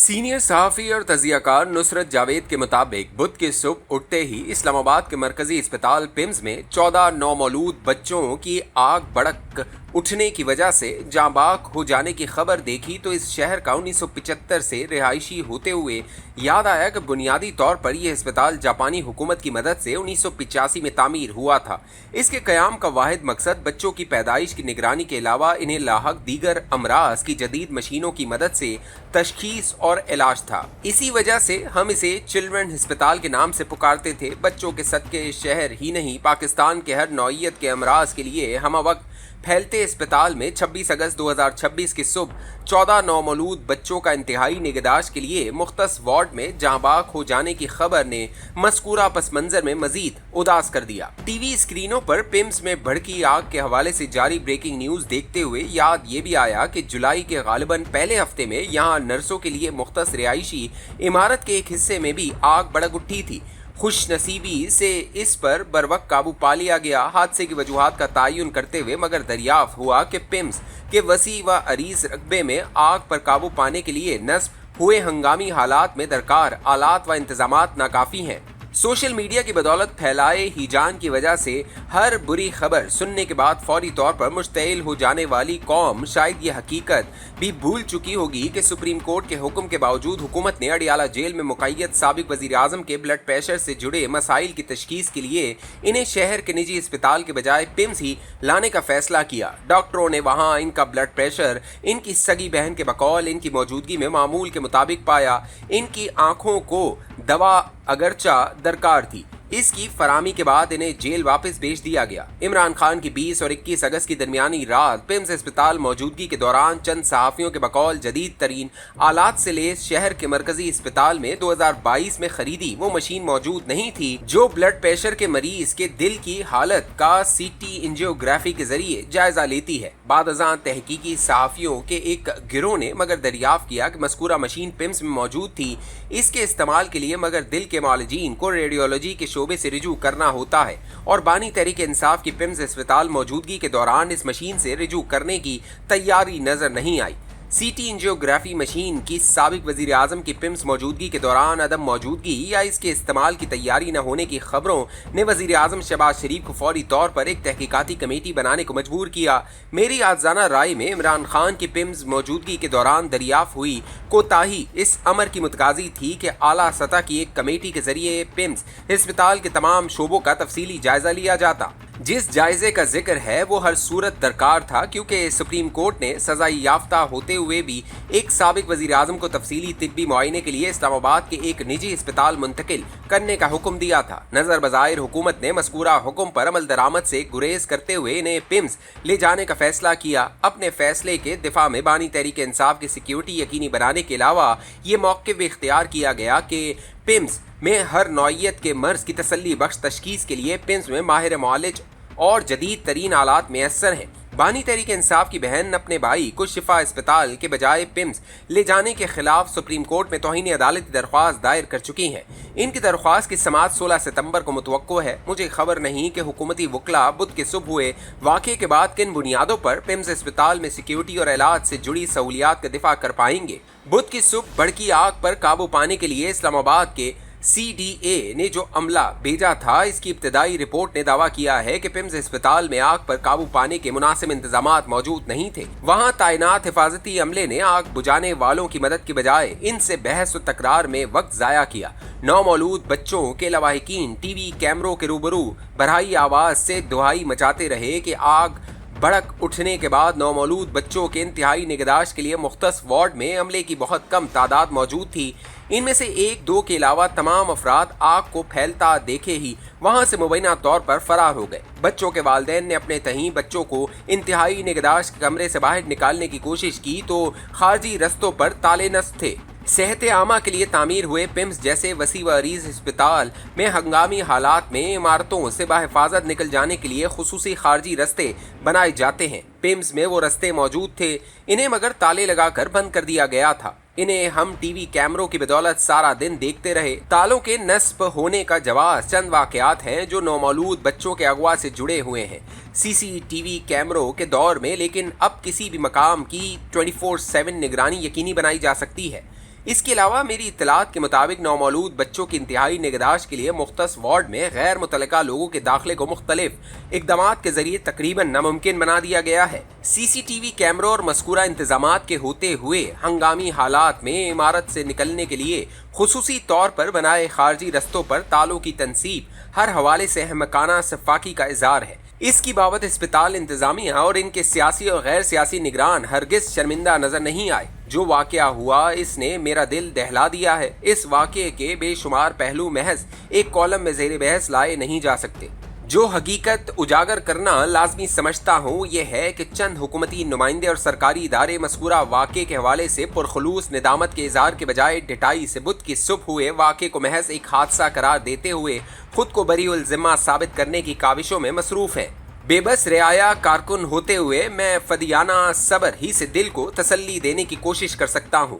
Senior सहाफ़ी और तजियाकार नुसरत जावेद के मुताबिक बुध की सुबह उठते ही इस्लामाबाद के मरकजी अस्पताल पिम्स में 14 नौमौलूद बच्चों की आग भड़क उठने की वजह से जांबाक हो जाने की खबर देखी तो इस शहर का 1975 से रिहायशी होते हुए याद आया कि बुनियादी तौर पर यह अस्पताल जापानी हुकूमत की मदद से 1985 में तामीर हुआ था। इसके क़याम का वाहिद मकसद बच्चों की पैदाइश की निगरानी के अलावा इन्हें लाहक दीगर अमराज की जदीद मशीनों की मदद से तशखीस और इलाज था। इसी वजह से हम इसे चिल्ड्रन अस्पताल के नाम से पुकारते थे। बच्चों के सदके शहर ही नहीं, पाकिस्तान के हर नौइयत के अमराज के लिए हम वक्त फैलते अस्पताल में 26 अगस्त 2026 की सुबह 14 नौमौलूद बच्चों का इंतहाई निगहदाश्त के लिए मुख्तस वार्ड में जांबाक हो जाने की खबर ने मज़कूरा पस मंज़र में मजीद उदास कर दिया। टीवी स्क्रीनों पर पिम्स में भड़की आग के हवाले से जारी ब्रेकिंग न्यूज़ देखते हुए याद ये भी आया कि जुलाई के गालिबन पहले हफ्ते में यहाँ नर्सों के लिए मुख्तस रिहायशी इमारत के एक हिस्से में भी आग भड़क उठी थी। खुश नसीबी से इस पर बरवक्त काबू पा लिया गया। हादसे की वजूहात का तयन करते हुए मगर दरियाफ्त हुआ कि पिम्स के वसी व अरीज रकबे में आग पर काबू पाने के लिए नस्ब हुए हंगामी हालात में दरकार आलात व इंतजामात नाकाफी हैं। सोशल मीडिया की बदौलत फैलाए हिजान की वजह से हर बुरी खबर सुनने के बाद फौरी तौर पर मुश्तइल हो जाने वाली कौम शायद ये हकीकत भी भूल चुकी होगी कि सुप्रीम कोर्ट के हुक्म के बावजूद हुकूमत ने अडियाला जेल में मुक़य्यद साबिक वज़ीर आज़म के ब्लड प्रेशर से जुड़े मसाइल की तशखीस के लिए इन्हें शहर के निजी अस्पताल के बजाय पिम्स ही लाने का फैसला किया। डॉक्टरों ने वहाँ इनका ब्लड प्रेशर इनकी सगी बहन के बकौल इनकी मौजूदगी में मामूल के मुताबिक पाया। इनकी आंखों को दवा अगरचा दरकार थी, इसकी फरामी के बाद इन्हें जेल वापस भेज दिया गया। इमरान खान की 20 और 21 अगस्त की दरमियानी रात पिम्स अस्पताल मौजूदगी के दौरान चंद सहाफ़ियों के बकौल जदीद तरीन आलात से लेस शहर के मरकजी अस्पताल में 2022 में खरीदी वो मशीन मौजूद नहीं थी जो ब्लड प्रेशर के मरीज के दिल की हालत का सीटी एंजियोग्राफी के जरिए जायजा लेती है। बाद अज़ां तहकीकी सहाफ़ियों के एक गिरोह ने मगर दरियाफ्त किया कि मज़कूरा मशीन पिम्स में मौजूद थी। इसके इस्तेमाल के लिए मगर दिल के मालिजीन को रेडियोलॉजी के शोबे से रिजू करना होता है और बानी तहरीक इंसाफ की पिम्स अस्पताल मौजूदगी के दौरान इस मशीन से रिजू करने की तैयारी नजर नहीं आई। सीटी एंजियोग्राफी मशीन की साबिक वज़ीर आज़म की पिम्स मौजूदगी के दौरान अदम मौजूदगी या इसके इस्तेमाल की तैयारी न होने की खबरों ने वज़ीर आज़म शहबाज शरीफ को फौरी तौर पर एक तहकीकाती कमेटी बनाने को मजबूर किया। मेरी आज़ाना राय में इमरान खान की पिम्स मौजूदगी के दौरान दरियाफ्त हुई कोताही इस अमर की मुतकाजी थी कि आला सतह की एक कमेटी के जरिए पिम्स अस्पताल के तमाम शोबों का तफसीली जायजा लिया जाता। जिस जायजे का जिक्र है वो हर सूरत दरकार था क्योंकि सुप्रीम कोर्ट ने सजाई याफ्ता होते हुए भी एक साबिक वज़ीर आज़म को तफसीली तिब्बी मुआयने के लिए इस्लामाबाद के एक निजी अस्पताल मुंतकिल करने का हुक्म दिया था। नजर बज़ाहिर हुकूमत ने मज़कूरा हुक्म पर अमल दरामद से गुरेज करते हुए इन्हें पिम्स ले जाने का फैसला किया। अपने फैसले के दिफा में बानी तहरीक इंसाफ की सिक्योरिटी यकीनी बनाने के अलावा ये मौक़िफ़ इख्तियार किया गया कि पिम्स में हर नौइयत के मर्ज की तसल्ली बख्श तशखीस के लिए पिम्स में माहिर मुआलिज और जदीद तरीन आलात मैसर हैं। बानी तहरीक इंसाफ की बहन अपने भाई को शिफा अस्पताल के बजाय पिम्स ले जाने के खिलाफ सुप्रीम कोर्ट में तौहीन अदालती दरख्वास्त दायर कर चुकी हैं। इनकी दरख्वास्त की समाअत 16 सितंबर को मुतवक्को है। मुझे खबर नहीं कि हुकूमती वकला बुध के सुबह हुए वाक़े के बाद किन बुनियादों पर पिम्स अस्पताल में सिक्योरिटी और इलाज से जुड़ी सहूलियात का दिफा कर पाएंगे। बुध की सुबह भड़की आग पर काबू पाने के लिए इस्लामाबाद के CDA ने जो अमला भेजा था, इसकी इब्तदाई रिपोर्ट ने दावा किया है कि पिम्स अस्पताल में आग पर काबू पाने के मुनासिब इंतजामात मौजूद नहीं थे। वहां तैनात हिफाजती अमले ने आग बुझाने वालों की मदद की बजाय इनसे बहस व तकरार में वक्त ज़ाया किया। नौमौलूद बच्चों के लवाहिकीन टीवी कैमरों के रूबरू बरहाई आवाज़ से दुहाई मचाते रहे कि आग भड़क उठने के बाद नौमौलूद बच्चों के इंतहाई निगहदाश्त के लिए मुख्तस वार्ड में अमले की बहुत कम तादाद मौजूद थी। इनमें से एक दो के अलावा तमाम अफराद आग को फैलता देखे ही वहां से मुबैना तौर पर फरार हो गए। बच्चों के वालिदैन ने अपने तहीं बच्चों को इंतहाई निगहदाश्त के कमरे से बाहर निकालने की कोशिश की तो खारजी रस्तों पर ताले नस्ब थे। सेहत आमा के लिए तामीर हुए पिम्स जैसे वसी व अरीज अस्पताल में हंगामी हालात में इमारतों से बाहिफाजत निकल जाने के लिए खुसूसी खारजी रस्ते बनाए जाते हैं। पिम्स में वो रस्ते मौजूद थे, इन्हें मगर ताले लगाकर बंद कर दिया गया था। इन्हें हम टीवी कैमरों की बदौलत सारा दिन देखते रहे। तालों के नस्ब होने का जवाब चंद वाकयात हैं जो नौमौलूद बच्चों के अगवा से जुड़े हुए हैं CCTV कैमरों के दौर में, लेकिन अब किसी भी मकाम की 24/7 निगरानी यकीनी बनाई जा सकती है। اس کے علاوہ میری اطلاعات کے مطابق نومولود بچوں کی انتہائی نگہداشت کے لیے مختص وارڈ میں غیر متعلقہ لوگوں کے داخلے کو مختلف اقدامات کے ذریعے تقریباً ناممکن بنا دیا گیا ہے۔ سی سی ٹی وی کیمروں اور مذکورہ انتظامات کے ہوتے ہوئے ہنگامی حالات میں عمارت سے نکلنے کے لیے خصوصی طور پر بنائے خارجی رستوں پر تالوں کی تنصیب ہر حوالے سے احمقانہ سفاکی کا اظہار ہے۔ اس کی بابت اسپتال انتظامیہ اور ان کے سیاسی اور غیر سیاسی نگران ہرگز شرمندہ نظر نہیں آئے۔ جو واقعہ ہوا اس نے میرا دل دہلا دیا ہے۔ اس واقعے کے بے شمار پہلو محض ایک کالم میں زیر بحث لائے نہیں جا سکتے۔ جو حقیقت اجاگر کرنا لازمی سمجھتا ہوں یہ ہے کہ چند حکومتی نمائندے اور سرکاری ادارے مذکورہ واقعے کے حوالے سے پرخلوص ندامت کے اظہار کے بجائے ڈٹائی سے بدھ کی صبح ہوئے واقعے کو محض ایک حادثہ قرار دیتے ہوئے خود کو بری الذمہ ثابت کرنے کی کاوشوں میں مصروف ہیں۔ بے بس رعایا کارکن ہوتے ہوئے میں فدیانہ صبر ہی سے دل کو تسلی دینے کی کوشش کر سکتا ہوں۔